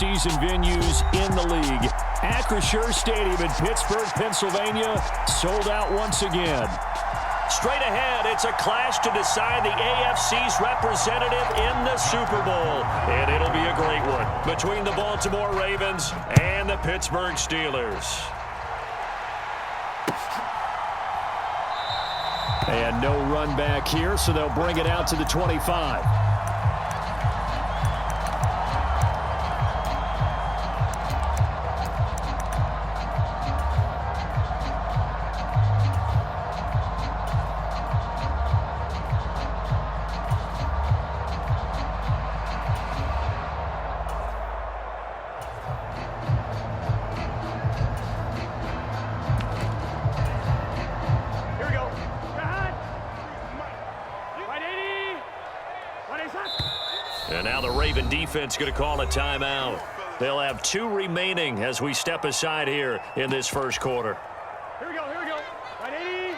postseason venues in the league. Acrisure Stadium in Pittsburgh, Pennsylvania, sold out once again. Straight ahead, it's a clash to decide the AFC's representative in the Super Bowl. And it'll be a great one between the Baltimore Ravens and the Pittsburgh Steelers. And no run back here, so they'll bring it out to the 25. And now the Raven defense going to call a timeout. They'll have 2 remaining as we step aside here in this first quarter. Here we go. Right 80.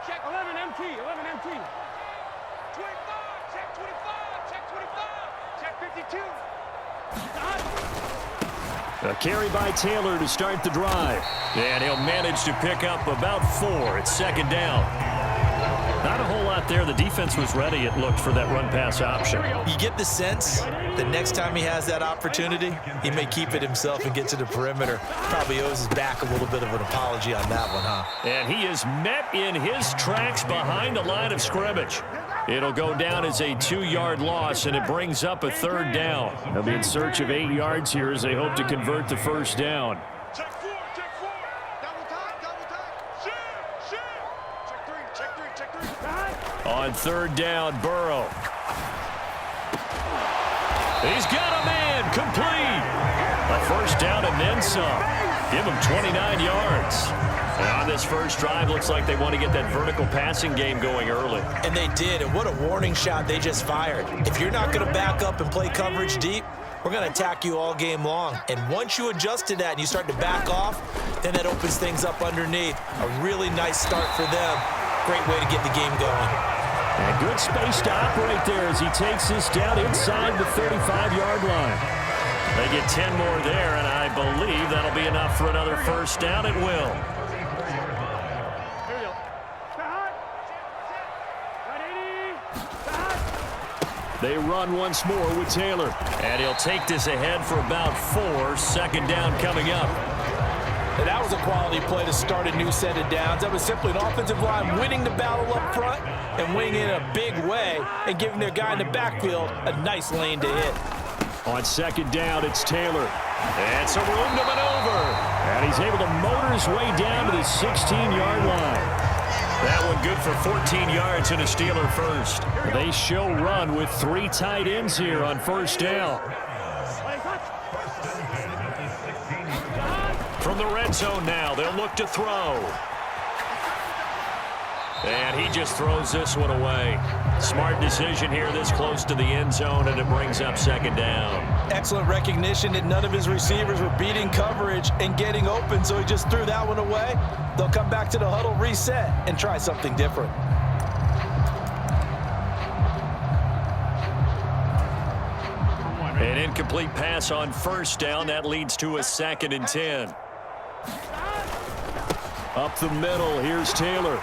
Check 11 MT. 25. Check 25. Check 52. A carry by Taylor to start the drive. And he'll manage to pick up about 4. It's second down. Not a whole lot there. The defense was ready, it looked, for that run-pass option. You get the sense that next time he has that opportunity, he may keep it himself and get to the perimeter. Probably owes his back a little bit of an apology on that one, huh? And he is met in his tracks behind the line of scrimmage. It'll go down as a 2-yard loss, and it brings up a third down. They'll be in search of 8 yards here as they hope to convert the first down. Check 4. Double time. Check 3. On third down, Burrow. He's got a man, complete. A first down and then some. Give him 29 yards. And on this first drive, looks like they want to get that vertical passing game going early. And they did, and what a warning shot they just fired. If you're not going to back up and play coverage deep, we're going to attack you all game long. And once you adjust to that and you start to back off, then that opens things up underneath. A really nice start for them. Great way to get the game going. And good space to operate there as he takes this down inside the 35-yard line. They get 10 more there, and I believe that'll be enough for another first down. It will. They run once more with Taylor. And he'll take this ahead for about 4. Second down coming up. And that was a quality play to start a new set of downs. That was simply an offensive line winning the battle up front and winning in a big way and giving their guy in the backfield a nice lane to hit. On second down, it's Taylor. And some room to maneuver. And he's able to motor his way down to the 16-yard line. That one good for 14 yards and a Steeler first. They show run with 3 tight ends here on first down. From the red zone now, they'll look to throw. And he just throws this one away. Smart decision here this close to the end zone, and it brings up second down. Excellent recognition that none of his receivers were beating coverage and getting open, so he just threw that one away. They'll come back to the huddle, reset, and try something different. An incomplete pass on first down. That leads to a 2nd and 10. Up the middle, here's Taylor.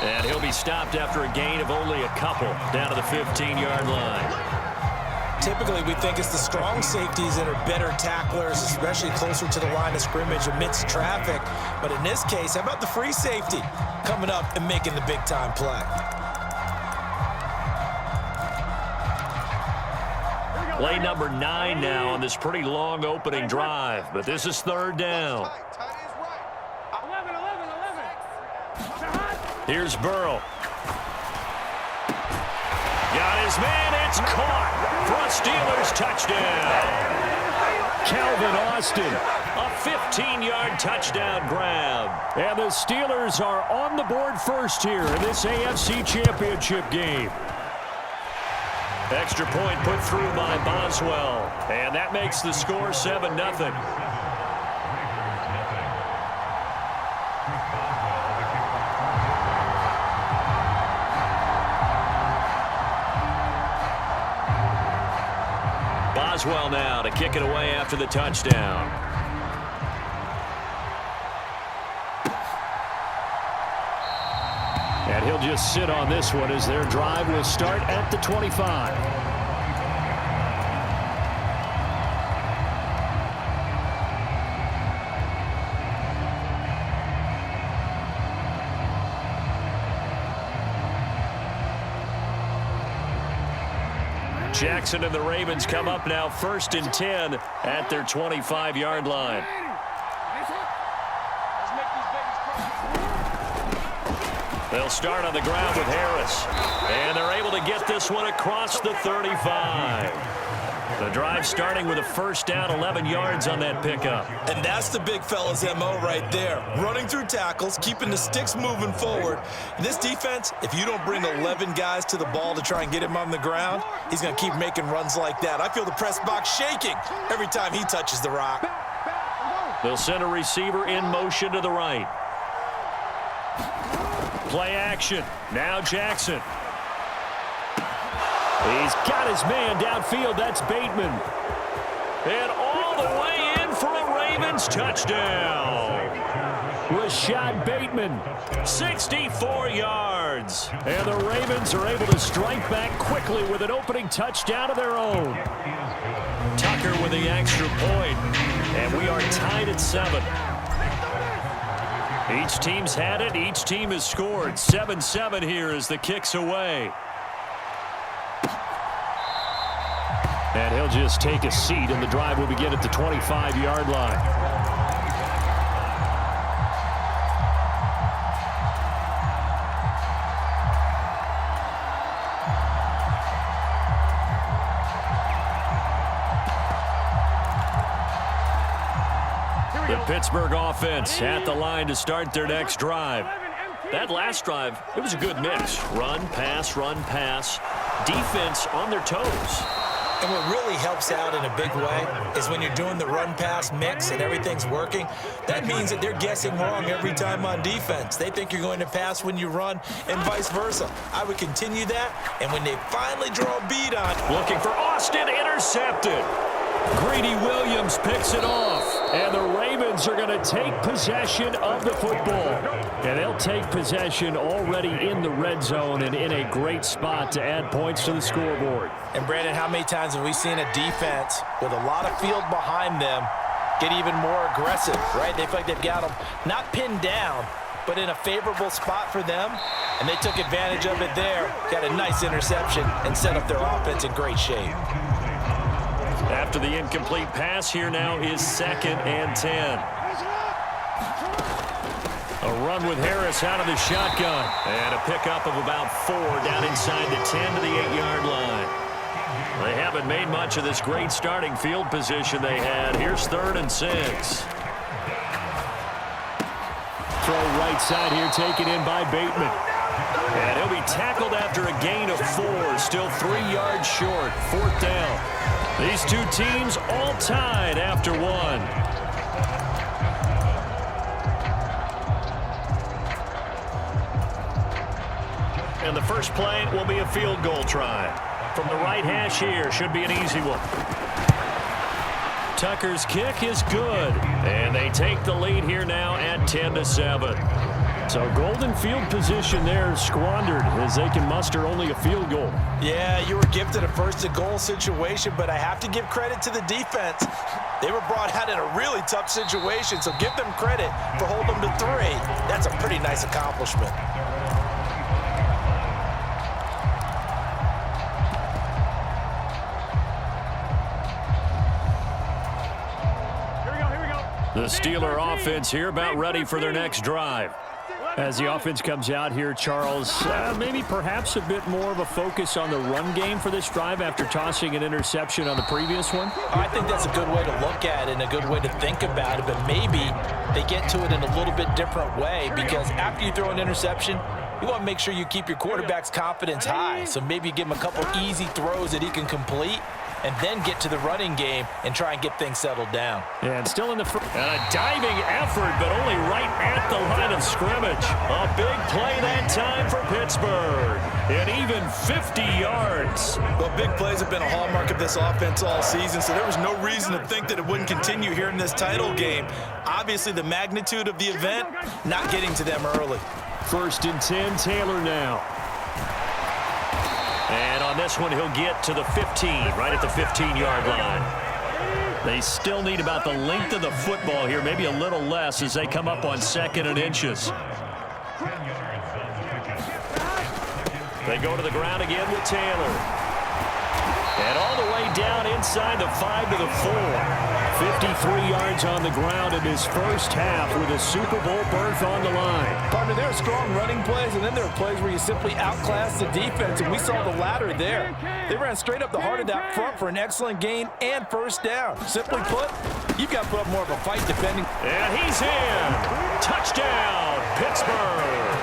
And he'll be stopped after a gain of only a couple down to the 15-yard line. Typically, we think it's the strong safeties that are better tacklers, especially closer to the line of scrimmage amidst traffic. But in this case, how about the free safety coming up and making the big-time play? Play number 9 now on this pretty long opening drive. But this is third down. Here's Burrow. Got his man. It's caught for a Steelers touchdown. Calvin Austin, a 15-yard touchdown grab. And the Steelers are on the board first here in this AFC Championship game. Extra point put through by Boswell. And that makes the score 7-0. Boswell now to kick it away after the touchdown. And he'll just sit on this one as their drive will start at the 25. Jackson and the Ravens come up now 1st and 10 at their 25-yard line. They'll start on the ground with Harris. And they're able to get this one across the 35. The drive starting with a first down, 11 yards on that pickup. And that's the big fella's MO right there. Running through tackles, keeping the sticks moving forward. In this defense, if you don't bring 11 guys to the ball to try and get him on the ground, he's going to keep making runs like that. I feel the press box shaking every time he touches the rock. They'll send a receiver in motion to the right. Play action. Now Jackson. He's got his man downfield. That's Bateman. And all the way in for a Ravens touchdown. Rashad Bateman, 64 yards. And the Ravens are able to strike back quickly with an opening touchdown of their own. Tucker with the extra point. And we are tied at 7. Each team's had it. Each team has scored. 7-7 here as the kick's away. And he'll just take a seat, and the drive will begin at the 25-yard line. The Pittsburgh offense at the line to start their next drive. That last drive, it was a good mix. Run, pass, defense on their toes. And what really helps out in a big way is when you're doing the run-pass mix and everything's working, that means that they're guessing wrong every time on defense. They think you're going to pass when you run and vice versa. I would continue that, and when they finally draw a beat on... Looking for Austin, intercepted. Greedy Williams picks it off, and the Ravens are going to take possession of the football. And they'll take possession already in the red zone and in a great spot to add points to the scoreboard. And, Brandon, how many times have we seen a defense with a lot of field behind them get even more aggressive, right? They feel like they've got them not pinned down, but in a favorable spot for them, and they took advantage of it there, got a nice interception, and set up their offense in great shape. After the incomplete pass, here now is 2nd and 10. A run with Harris out of the shotgun. And a pickup of about 4 down inside the 10 to the 8-yard line. They haven't made much of this great starting field position they had. Here's 3rd and 6. Throw right side here, taken in by Bateman. And he'll be tackled after a gain of 4. Still 3 yards short. 4th down. These two teams all tied after 1. And the first play will be a field goal try. From the right hash here, should be an easy one. Tucker's kick is good. And they take the lead here now at 10-7. So golden field position there squandered as they can muster only a field goal. Yeah, you were gifted a first-and-goal situation, but I have to give credit to the defense. They were brought out in a really tough situation, so give them credit for holding them to 3. That's a pretty nice accomplishment. Here we go. The Steeler offense here about ready for their next drive. As the offense comes out here, Charles, maybe perhaps a bit more of a focus on the run game for this drive after tossing an interception on the previous one? I think that's a good way to look at it and a good way to think about it, but maybe they get to it in a little bit different way because after you throw an interception, you want to make sure you keep your quarterback's confidence high. So maybe you give him a couple easy throws that he can complete and then get to the running game and try and get things settled down. And still in the front. And a diving effort, but only right at the line of scrimmage. A big play that time for Pittsburgh. And even 50 yards. Well, big plays have been a hallmark of this offense all season, so there was no reason to think that it wouldn't continue here in this title game. Obviously, the magnitude of the event, not getting to them early. 1st and 10, Taylor now. And on this one, he'll get to the 15, right at the 15-yard line. They still need about the length of the football here, maybe a little less as they come up on 2nd and inches. They go to the ground again with Taylor. And all the way down inside the 5 to the 4. 53 yards on the ground in this first half with a Super Bowl berth on the line. Partner, there are strong running plays, and then there are plays where you simply outclass the defense, and we saw the latter there. They ran straight up the heart of that front for an excellent gain and first down. Simply put, you've got to put up more of a fight defending. And he's in. Touchdown, Pittsburgh.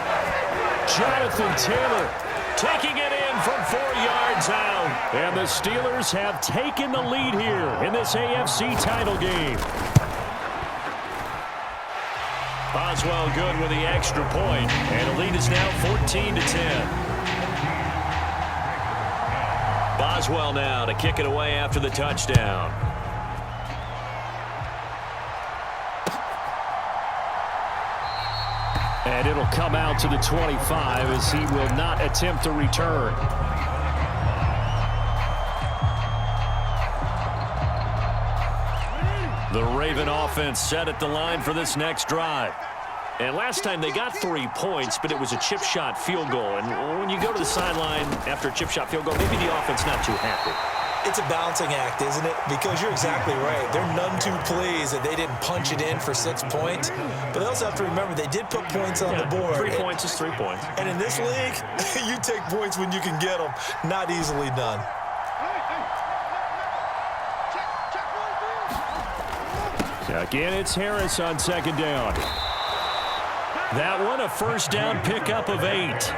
Jonathan Taylor taking it in from 4 yards out. And the Steelers have taken the lead here in this AFC title game. Boswell good with the extra point, and the lead is now 14 to 10. Boswell now to kick it away after the touchdown. And it'll come out to the 25 as he will not attempt to return. The Raven offense set at the line for this next drive. And last time they got 3 points, but it was a chip shot field goal. And when you go to the sideline after a chip shot field goal, maybe the offense not too happy. It's a balancing act, isn't it? Because you're exactly right. They're none too pleased that they didn't punch it in for 6 points. But they also have to remember they did put points on the board. 3 points is 3 points. And in this league, you take points when you can get them. Not easily done. Again, it's Harris on 2nd down. That one a first down pickup of 8.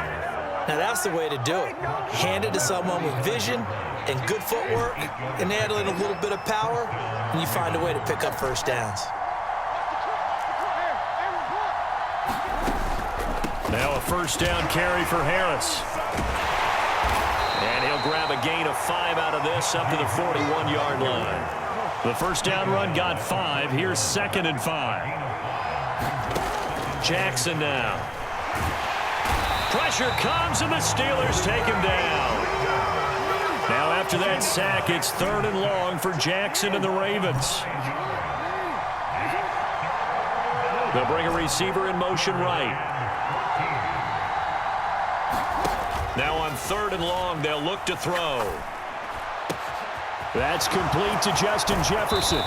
Now that's the way to do it. Hand it to someone with vision and good footwork, and add in a little bit of power, and you find a way to pick up first downs. Now a first down carry for Harris. And he'll grab a gain of 5 out of this up to the 41-yard line. The first down run got 5. Here's 2nd and 5. Jackson now. Pressure comes, and the Steelers take him down. Now after that sack, it's 3rd and long for Jackson and the Ravens. They'll bring a receiver in motion right. Now on 3rd and long, they'll look to throw. That's complete to Justin Jefferson.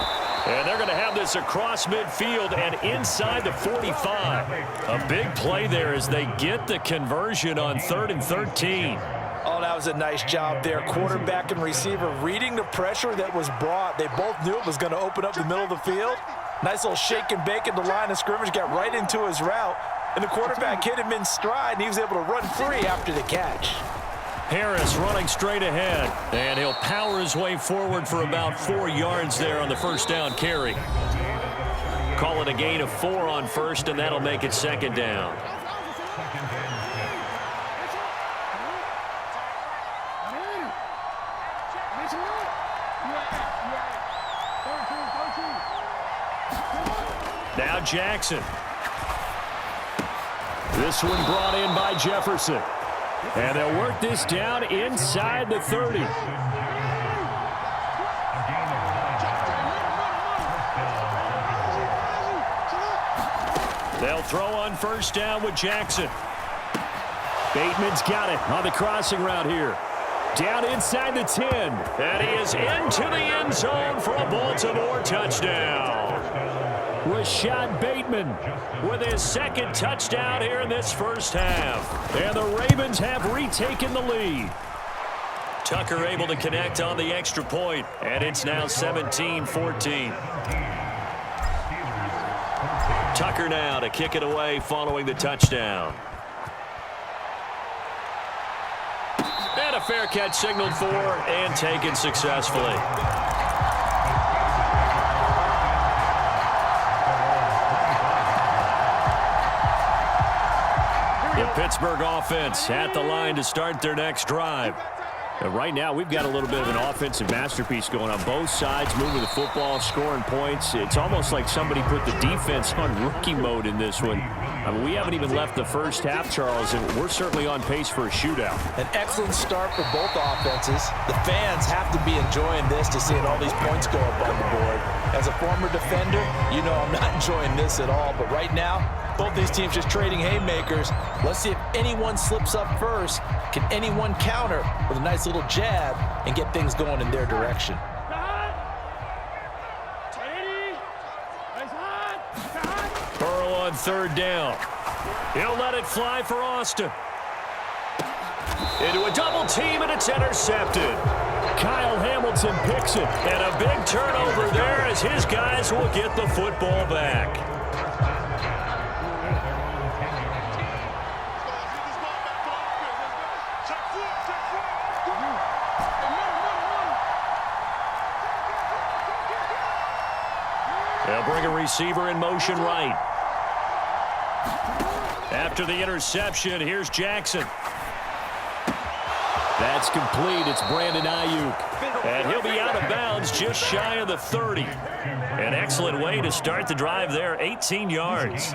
And they're going to have this across midfield and inside the 45. A big play there as they get the conversion on 3rd and 13. Oh, that was a nice job there. Quarterback and receiver reading the pressure that was brought. They both knew it was going to open up the middle of the field. Nice little shake and bake at the line of scrimmage, got right into his route. And the quarterback hit him in stride, and he was able to run free after the catch. Harris running straight ahead, and he'll power his way forward for about 4 yards there on the first down carry. Call it a gain of 4 on first, and that'll make it 2nd down. Now Jackson. This one brought in by Jefferson. And they'll work this down inside the 30. They'll throw on first down with Jackson. Bateman's got it on the crossing route here. Down inside the 10. And he is into the end zone for a Baltimore touchdown. Rashad Bateman with his 2nd touchdown here in this first half. And the Ravens have retaken the lead. Tucker able to connect on the extra point, and it's now 17-14. Tucker now to kick it away following the touchdown. And a fair catch signaled for and taken successfully. The Pittsburgh offense at the line to start their next drive. And right now, we've got a little bit of an offensive masterpiece going on both sides, moving the football, scoring points. It's almost like somebody put the defense on rookie mode in this one. I mean, we haven't even left the first half, Charles, and we're certainly on pace for a shootout. An excellent start for both offenses. The fans have to be enjoying this to seeing all these points go up on the board. As a former defender, you know I'm not enjoying this at all. But right now, both these teams just trading haymakers. Let's see if anyone slips up first. Can anyone counter with a nice little jab and get things going in their direction? Burrow on third down. He'll let it fly for Austin. Into a double team, and it's intercepted. Kyle Hamilton picks it, and a big turnover there as his guys will get the football back. They'll bring a receiver in motion right. After the interception, here's Jackson. That's complete. It's Brandon Ayuk. And he'll be out of bounds just shy of the 30. An excellent way to start the drive there, 18 yards.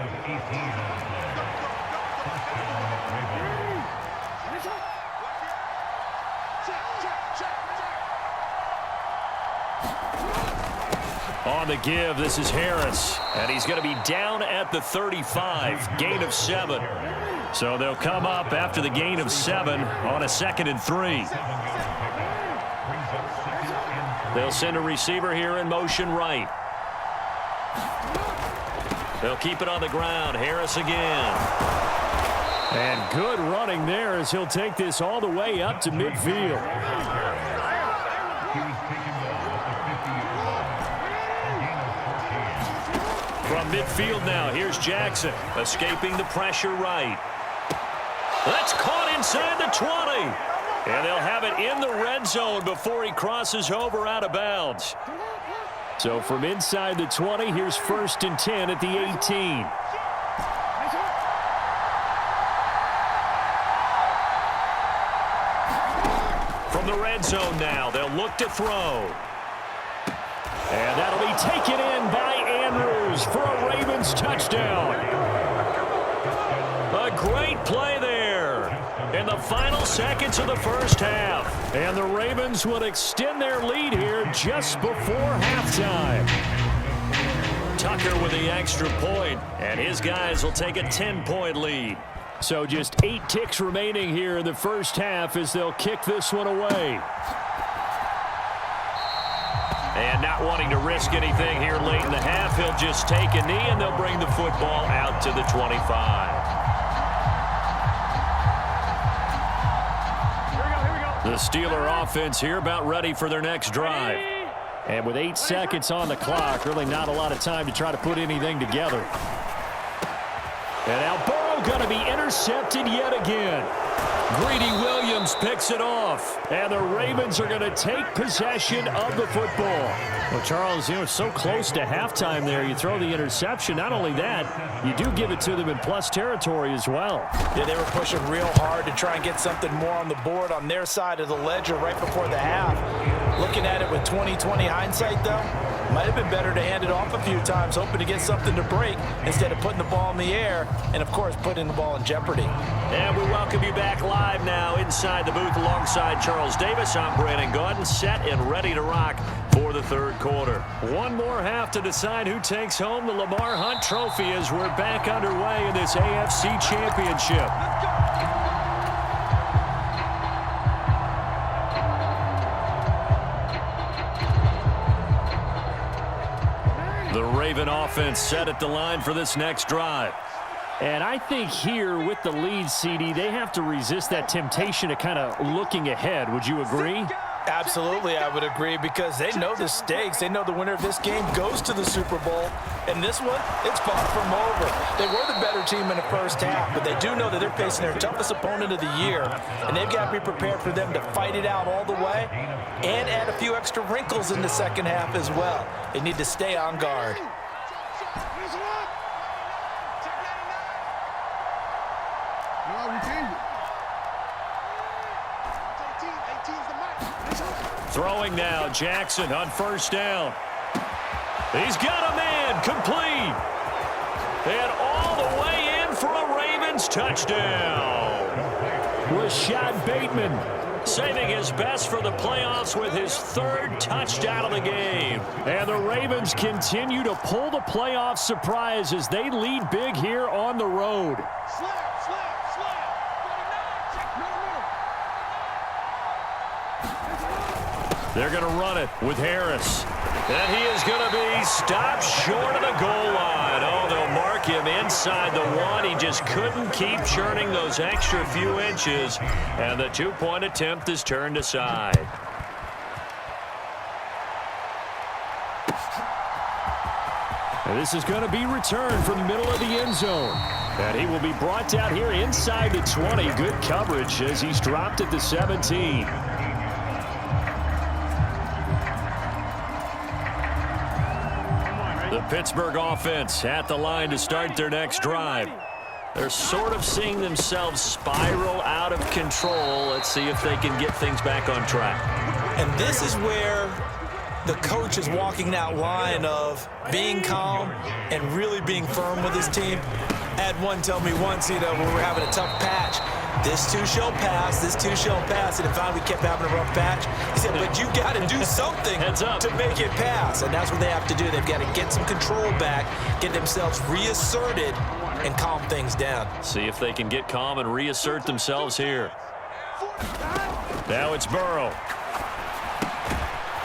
On the give, this is Harris. And he's going to be down at the 35. Gain of 7. So they'll come up after the gain of 7 on a 2nd and 3. They'll send a receiver here in motion right. They'll keep it on the ground. Harris again. And good running there as he'll take this all the way up to midfield. From midfield now, here's Jackson, escaping the pressure right. That's caught inside the 20. And they'll have it in the red zone before he crosses over out of bounds. So from inside the 20, here's 1st and 10 at the 18. From the red zone now, they'll look to throw. And that'll be taken in by Andrews for a Ravens touchdown. A great play there in the final seconds of the first half. And the Ravens would extend their lead here just before halftime. Tucker with the extra point, and his guys will take a 10-point lead. So just 8 ticks remaining here in the first half as they'll kick this one away. And not wanting to risk anything here late in the half, he'll just take a knee, and they'll bring the football out to the 25. The Steeler offense here about ready for their next drive. And with 8 seconds on the clock, really not a lot of time to try to put anything together. And now Burrow going to be intercepted yet again. Greedy Williams picks it off, and the Ravens are going to take possession of the football. Well, Charles, it's so close to halftime there. You throw the interception. Not only that, you do give it to them in plus territory as well. Yeah, they were pushing real hard to try and get something more on the board on their side of the ledger right before the half. Looking at it with 20/20 hindsight, though, might have been better to hand it off a few times, hoping to get something to break instead of putting the ball in the air and, of course, putting the ball in jeopardy. And we welcome you back live now inside the booth alongside Charles Davis. I'm Brandon Gaudin, set and ready to rock for the third quarter. One more half to decide who takes home the Lamar Hunt Trophy as we're back underway in this AFC Championship. The Raven offense set at the line for this next drive. And I think here with the lead, CD, they have to resist that temptation to kind of looking ahead. Would you agree? Absolutely, I would agree, because they know the stakes. They know the winner of this game goes to the Super Bowl. And this one, it's far from over. They were the better team in the first half, but they do know that they're facing their toughest opponent of the year. And they've got to be prepared for them to fight it out all the way and add a few extra wrinkles in the second half as well. They need to stay on guard. Well, we changed it. 18's the Throwing now, Jackson on first down. He's got a man, complete. And all the way in for a Ravens touchdown. Rashad Bateman saving his best for the playoffs with his third touchdown of the game. And the Ravens continue to pull the playoff surprise as they lead big here on the road. Slap, slap, slap. Check, no. They're going to run it with Harris. And he is going to be stopped short of the goal line. Oh, they'll mark him inside the one. He just couldn't keep churning those extra few inches. And the two-point attempt is turned aside. And this is going to be returned from the middle of the end zone. And he will be brought down here inside the 20. Good coverage as he's dropped at the 17. The Pittsburgh offense at the line to start their next drive. They're sort of seeing themselves spiral out of control. Let's see if they can get things back on track. And this is where the coach is walking that line of being calm and really being firm with his team. I had one tell me once, when we were having a tough patch, this too shall pass, this too shall pass. And finally we kept having a rough patch. He said, but you got to do something to make it pass. And that's what they have to do. They've got to get some control back, get themselves reasserted, and calm things down. See if they can get calm and reassert themselves here. Now it's Burrow.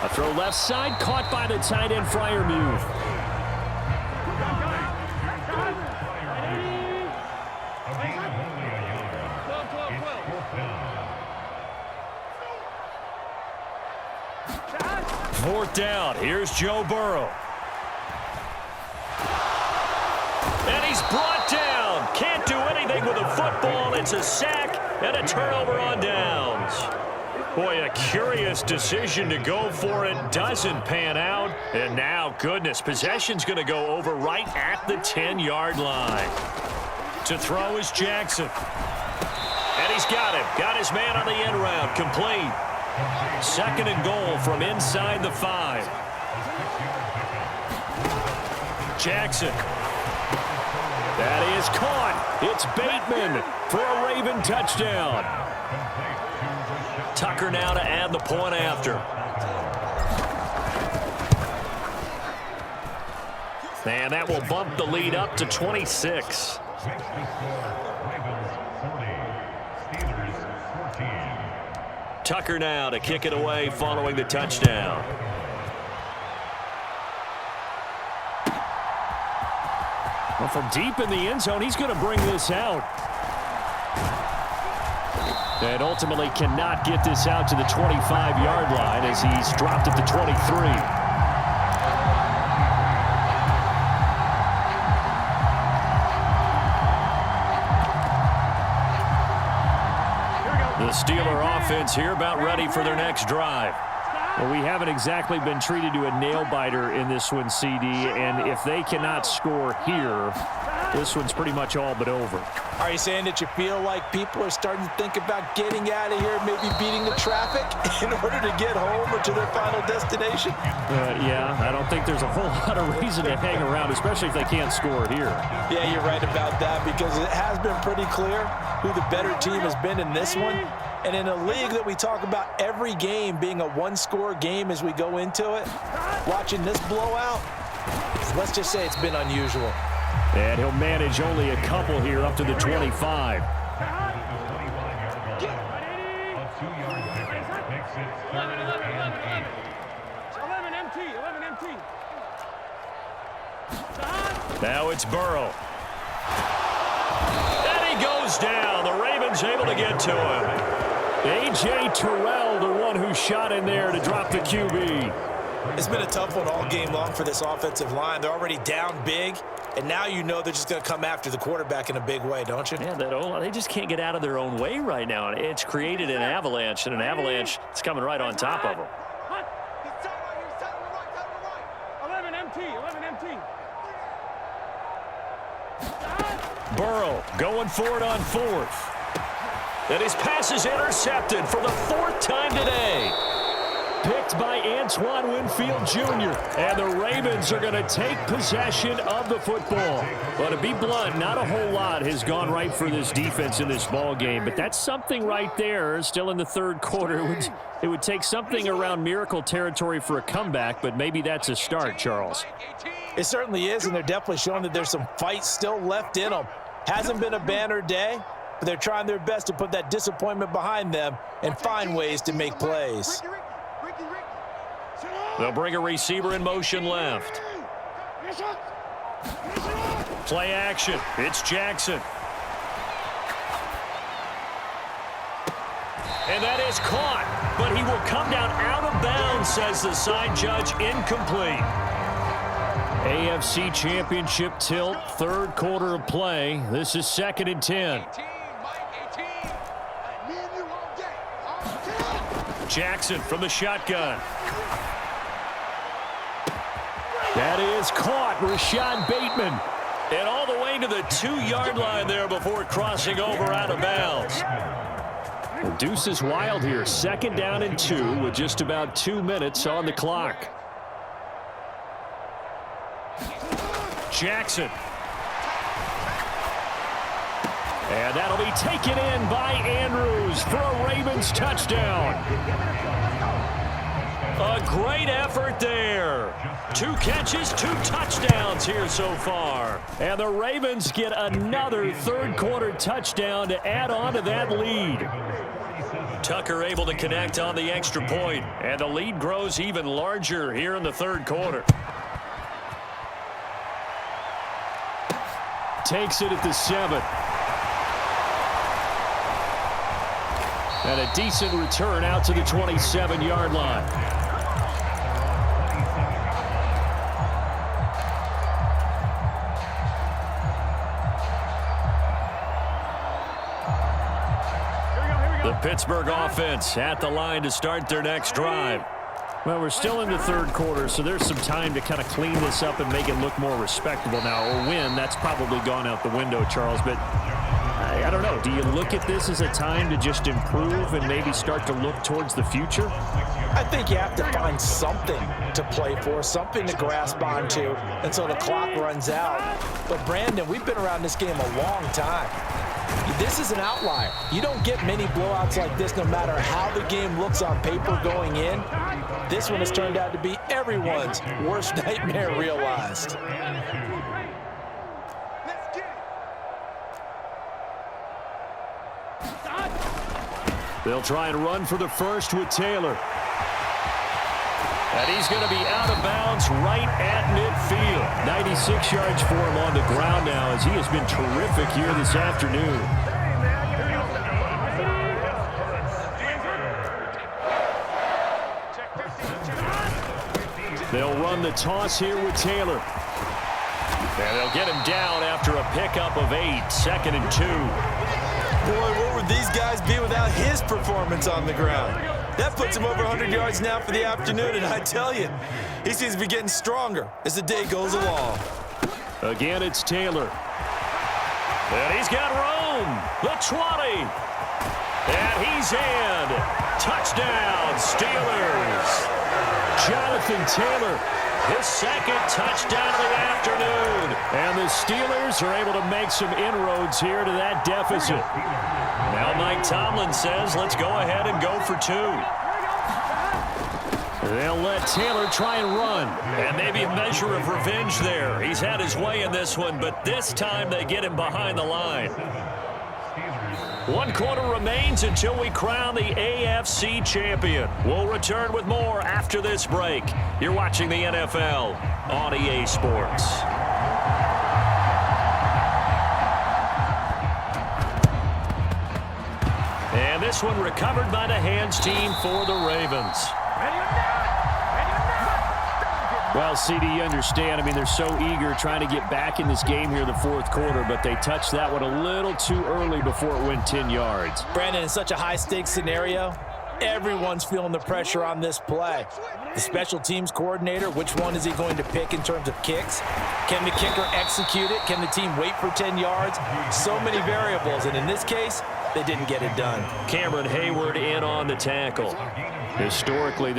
A throw left side, caught by the tight end Freiermuth. Fourth down. Here's Joe Burrow. And he's brought down. Can't do anything with a football. It's a sack and a turnover on downs. Boy, a curious decision to go for it. Doesn't pan out. And now, goodness, possession's going to go over right at the 10-yard line. To throw is Jackson. And he's got him. Got his man on the end route. Complete. Second and goal from inside the 5. Jackson. That is caught. It's Bateman for a Raven touchdown. Tucker now to add the point after. And that will bump the lead up to 26. Tucker now to kick it away following the touchdown. Well, from deep in the end zone, he's going to bring this out. And ultimately cannot get this out to the 25-yard line as he's dropped at the 23. The Steeler offense here about ready for their next drive. Well, we haven't exactly been treated to a nail-biter in this one, CD, and if they cannot score here, this one's pretty much all but over. Are you saying that you feel like people are starting to think about getting out of here, maybe beating the traffic in order to get home or to their final destination? Yeah, I don't think there's a whole lot of reason to hang around, especially if they can't score here. Yeah, you're right about that because it has been pretty clear who the better team has been in this one. And in a league that we talk about every game being a one-score game as we go into it, watching this blowout, let's just say it's been unusual. And he'll manage only a couple here up to the 25. Now it's Burrow. And he goes down. The Ravens able to get to him. A.J. Terrell, the one who shot in there to drop the QB. It's been a tough one all game long for this offensive line. They're already down big, and now you know they're just going to come after the quarterback in a big way, don't you? Yeah, they just can't get out of their own way right now. It's created an avalanche, and an avalanche is coming right on top of them. 11 MT, 11 MT. Burrow going for it on fourth. And his pass is intercepted for the fourth time today. blocked by Antoine Winfield Jr. And the Ravens are going to take possession of the football. Well, to be blunt, not a whole lot has gone right for this defense in this ball game, but that's something right there. Still in the third quarter. It would take something around miracle territory for a comeback, but maybe that's a start, Charles. It certainly is, and they're definitely showing that there's some fight still left in them. Hasn't been a banner day, but they're trying their best to put that disappointment behind them and find ways to make plays. They'll bring a receiver in motion left. Play action. It's Jackson. And that is caught, but he will come down out of bounds, says the side judge, incomplete. AFC Championship tilt, third quarter of play. This is 2nd and 10. Jackson from the shotgun. That is caught, Rashad Bateman. And all the way to the 2-yard line there before crossing over out of bounds. The deuce is wild here. 2nd down and 2 with just about 2 minutes on the clock. Jackson. And that'll be taken in by Andrews for a Ravens touchdown. A great effort there. 2 catches, 2 touchdowns here so far. And the Ravens get another third quarter touchdown to add on to that lead. Tucker able to connect on the extra point, and the lead grows even larger here in the third quarter. Takes it at the 7. And a decent return out to the 27-yard line. The Pittsburgh offense at the line to start their next drive. Well, we're still in the third quarter, so there's some time to kind of clean this up and make it look more respectable now. Or win, that's probably gone out the window, Charles. But I don't know. Do you look at this as a time to just improve and maybe start to look towards the future? I think you have to find something to play for, something to grasp onto until the clock runs out. But, Brandon, we've been around this game a long time. This is an outlier. You don't get many blowouts like this no matter how the game looks on paper going in. This one has turned out to be everyone's worst nightmare realized. They'll try and run for the first with Taylor. And he's going to be out of bounds right at midfield. 96 yards for him on the ground now as he has been terrific here this afternoon. They'll run the toss here with Taylor. And they'll get him down after a pickup of 8, 2nd and 2. Boy, what would these guys be without his performance on the ground? That puts him over 100 yards now for the afternoon, and I tell you, he seems to be getting stronger as the day goes along. Again, it's Taylor. And he's got room. The 20. And he's in. Touchdown, Steelers. Jonathan Taylor, his 2nd touchdown of the afternoon. And the Steelers are able to make some inroads here to that deficit. Now Mike Tomlin says, let's go ahead and go for 2. They'll let Taylor try and run. And maybe a measure of revenge there. He's had his way in this one, but this time they get him behind the line. 1 quarter remains until we crown the AFC champion. We'll return with more after this break. You're watching the NFL on EA Sports. And this one recovered by the hands team for the Ravens. Well, CD, you understand. I mean, they're so eager trying to get back in this game here in the fourth quarter, but they touched that one a little too early before it went 10 yards. Brandon, in such a high-stakes scenario, everyone's feeling the pressure on this play. The special teams coordinator, which one is he going to pick in terms of kicks? Can the kicker execute it? Can the team wait for 10 yards? So many variables, and in this case, they didn't get it done. Cameron Hayward in on the tackle. Historically,